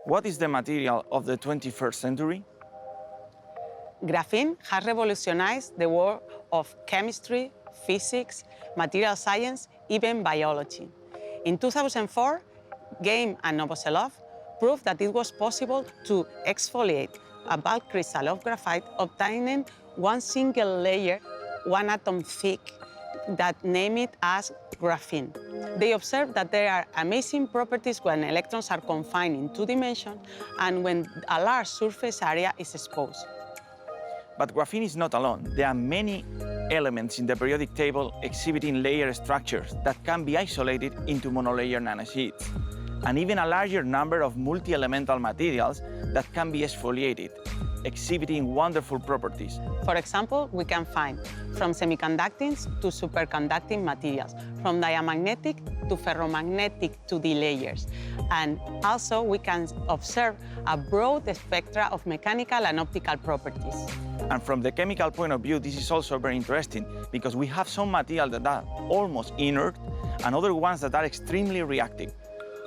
What is the material of the 21st century? Graphene has revolutionized the world of chemistry, physics, material science, even biology. In 2004, Game and Novoselov proved that it was possible to exfoliate a bulk crystal of graphite, obtaining one single layer, one atom thick, that name it as graphene. They observed that there are amazing properties when electrons are confined in 2 dimensions and when a large surface area is exposed. But graphene is not alone. There are many elements in the periodic table exhibiting layer structures that can be isolated into monolayer nanosheets, and even a larger number of multi-elemental materials that can be exfoliated, exhibiting wonderful properties. For example, we can find from semiconducting to superconducting materials, from diamagnetic to ferromagnetic 2D layers. And also we can observe a broad spectrum of mechanical and optical properties. And from the chemical point of view, this is also very interesting because we have some materials that are almost inert and other ones that are extremely reactive,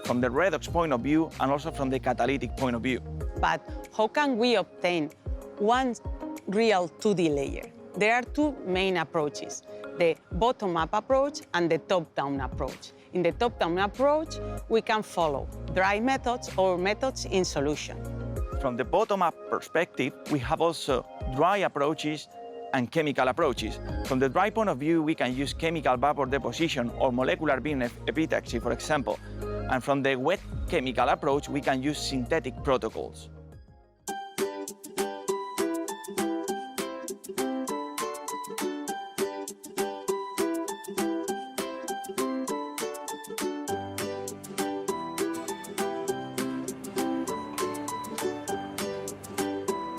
from the redox point of view and also from the catalytic point of view. But how can we obtain one real 2D layer? There are 2 main approaches, the bottom-up approach and the top-down approach. In the top-down approach, we can follow dry methods or methods in solution. From the bottom-up perspective, we have also dry approaches and chemical approaches. From the dry point of view, we can use chemical vapor deposition or molecular beam epitaxy, for example. And from the wet chemical approach, we can use synthetic protocols.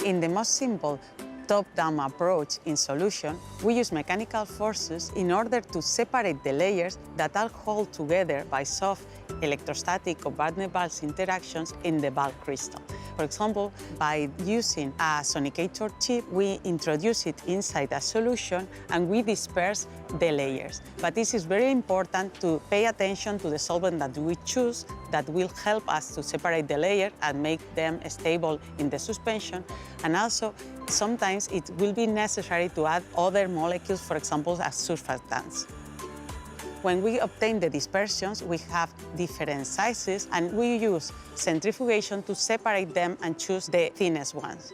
In the most simple top-down approach in solution, we use mechanical forces in order to separate the layers that are held together by soft electrostatic or van der Waals interactions in the bulk crystal. For example, by using a sonicator chip, we introduce it inside a solution and we disperse the layers. But this is very important to pay attention to the solvent that we choose that will help us to separate the layer and make them stable in the suspension. And also, sometimes it will be necessary to add other molecules, for example, as surfactants. When we obtain the dispersions, we have different sizes, and we use centrifugation to separate them and choose the thinnest ones.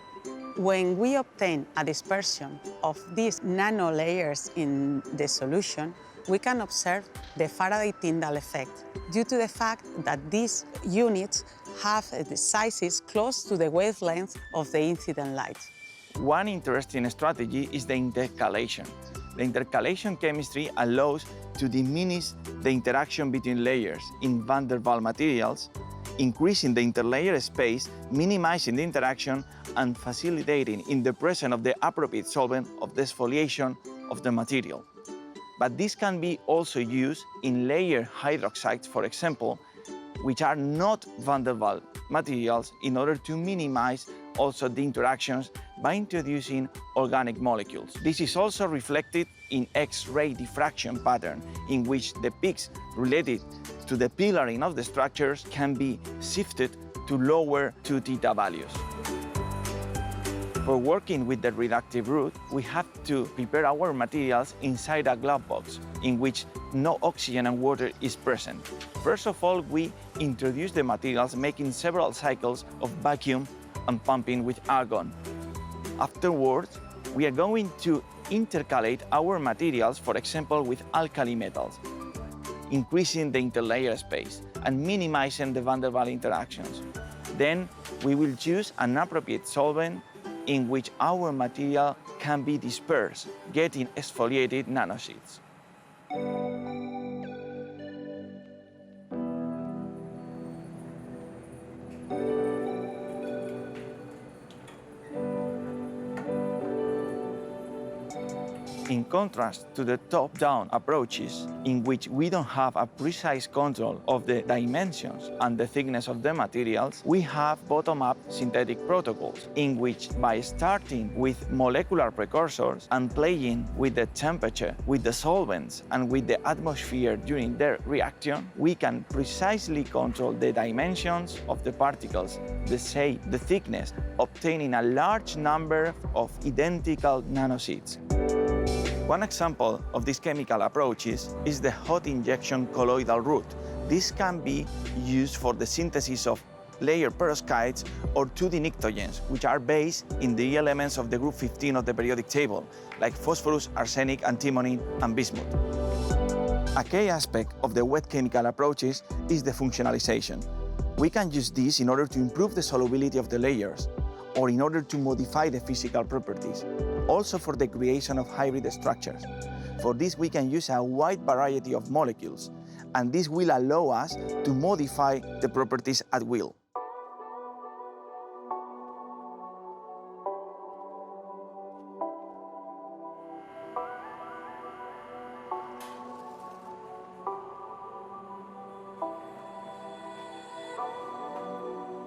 When we obtain a dispersion of these nano layers in the solution, we can observe the Faraday Tindal effect due to the fact that these units have the sizes close to the wavelength of the incident light. One interesting strategy is the intercalation. The intercalation chemistry allows to diminish the interaction between layers in van der Waals materials, increasing the interlayer space, minimizing the interaction, and facilitating in the presence of the appropriate solvent of the exfoliation of the material. But this can be also used in layer hydroxides, for example, which are not van der Waals materials, in order to minimize also the interactions by introducing organic molecules. This is also reflected in X-ray diffraction pattern, in which the peaks related to the pillaring of the structures can be shifted to lower 2 theta values. For working with the reductive route, we have to prepare our materials inside a glove box in which no oxygen and water is present. First of all, we introduce the materials making several cycles of vacuum and pumping with argon. Afterwards, we are going to intercalate our materials, for example, with alkali metals, increasing the interlayer space and minimizing the van der Waals interactions. Then we will choose an appropriate solvent in which our material can be dispersed, getting exfoliated nanosheets. In contrast to the top-down approaches, in which we don't have a precise control of the dimensions and the thickness of the materials, we have bottom-up synthetic protocols, in which by starting with molecular precursors and playing with the temperature, with the solvents, and with the atmosphere during their reaction, we can precisely control the dimensions of the particles, the thickness, obtaining a large number of identical nanoseeds. One example of these chemical approaches is the hot injection colloidal route. This can be used for the synthesis of layer perovskites or 2D pnictogens, which are based in the elements of the group 15 of the periodic table, like phosphorus, arsenic, antimony, and bismuth. A key aspect of the wet chemical approaches is the functionalization. We can use this in order to improve the solubility of the layers, or in order to modify the physical properties, also for the creation of hybrid structures. For this, we can use a wide variety of molecules, and this will allow us to modify the properties at will.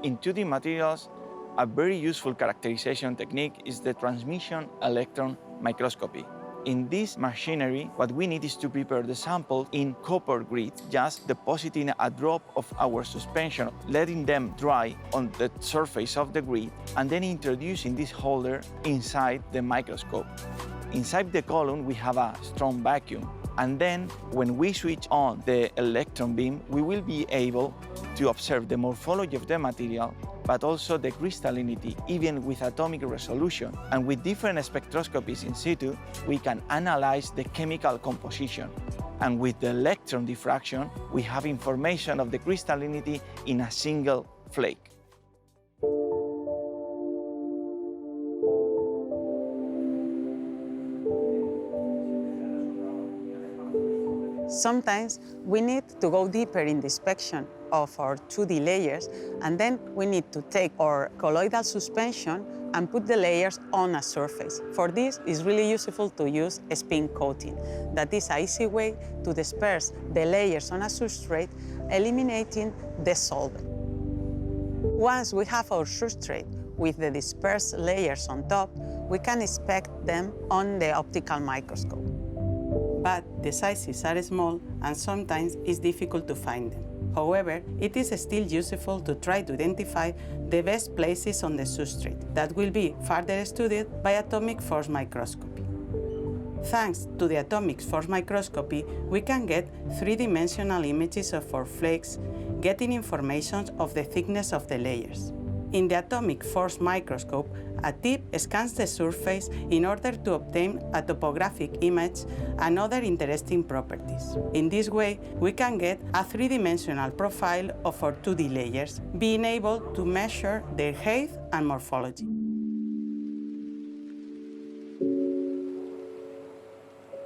In 2D materials, a very useful characterization technique is the transmission electron microscopy. In this machinery, what we need is to prepare the sample in copper grid, just depositing a drop of our suspension, letting them dry on the surface of the grid, and then introducing this holder inside the microscope. Inside the column, we have a strong vacuum. And then, when we switch on the electron beam, we will be able to observe the morphology of the material, but also the crystallinity, even with atomic resolution. And with different spectroscopies in situ, we can analyze the chemical composition. And with the electron diffraction, we have information of the crystallinity in a single flake. Sometimes we need to go deeper in the inspection of our 2D layers, and then we need to take our colloidal suspension and put the layers on a surface. For this, it's really useful to use a spin coating. That is an easy way to disperse the layers on a substrate, eliminating the solvent. Once we have our substrate with the dispersed layers on top, we can inspect them on the optical microscope. But the sizes are small and sometimes it's difficult to find them. However, it is still useful to try to identify the best places on the substrate that will be further studied by atomic force microscopy. Thanks to the atomic force microscopy, we can get three-dimensional images of our flakes, getting information of the thickness of the layers. In the atomic force microscope, a tip scans the surface in order to obtain a topographic image and other interesting properties. In this way, we can get a three-dimensional profile of our 2D layers, being able to measure their height and morphology.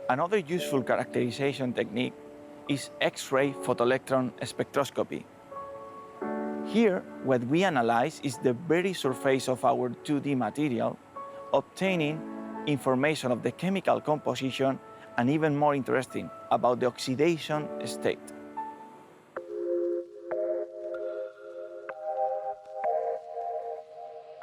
Another useful characterization technique is X-ray photoelectron spectroscopy. Here, what we analyze is the very surface of our 2D material, obtaining information of the chemical composition and, even more interesting, about the oxidation state.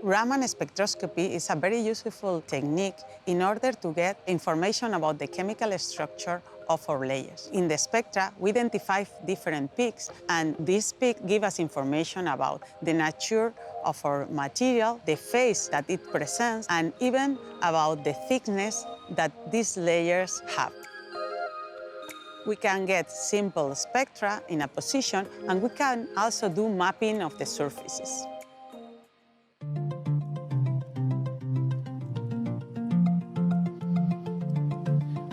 Raman spectroscopy is a very useful technique in order to get information about the chemical structure of our layers. In the spectra, we identify different peaks, and these peaks give us information about the nature of our material, the phase that it presents, and even about the thickness that these layers have. We can get simple spectra in a position, and we can also do mapping of the surfaces.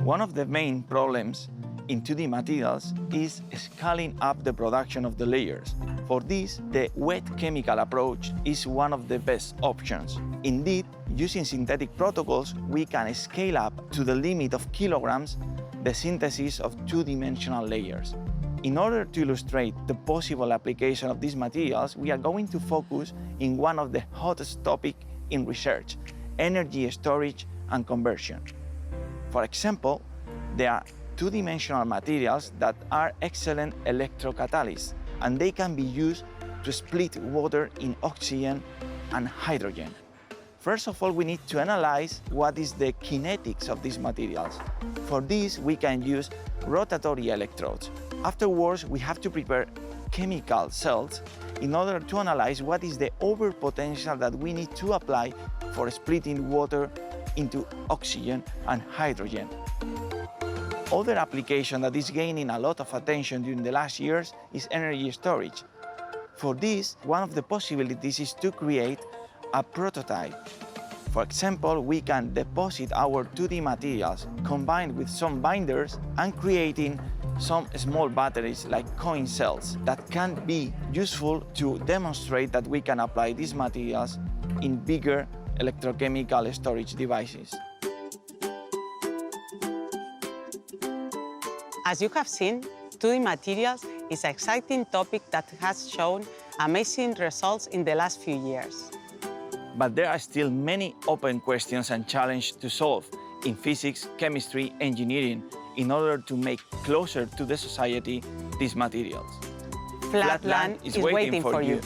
One of the main problems in 2D materials is scaling up the production of the layers. For this, the wet chemical approach is one of the best options. Indeed, using synthetic protocols, we can scale up to the limit of kilograms the synthesis of two-dimensional layers. In order to illustrate the possible application of these materials, we are going to focus in one of the hottest topics in research: energy storage and conversion. For example, there are two-dimensional materials that are excellent electrocatalysts, and they can be used to split water in oxygen and hydrogen. First of all, we need to analyze what is the kinetics of these materials. For this, we can use rotatory electrodes. Afterwards, we have to prepare chemical cells in order to analyze what is the overpotential that we need to apply for splitting water into oxygen and hydrogen. Other application that is gaining a lot of attention during the last years is energy storage. For this, one of the possibilities is to create a prototype. For example, we can deposit our 2D materials combined with some binders and creating some small batteries like coin cells that can be useful to demonstrate that we can apply these materials in bigger electrochemical storage devices. As you have seen, 2D materials is an exciting topic that has shown amazing results in the last few years. But there are still many open questions and challenges to solve in physics, chemistry, engineering, in order to make closer to the society these materials. Flatland is waiting for you.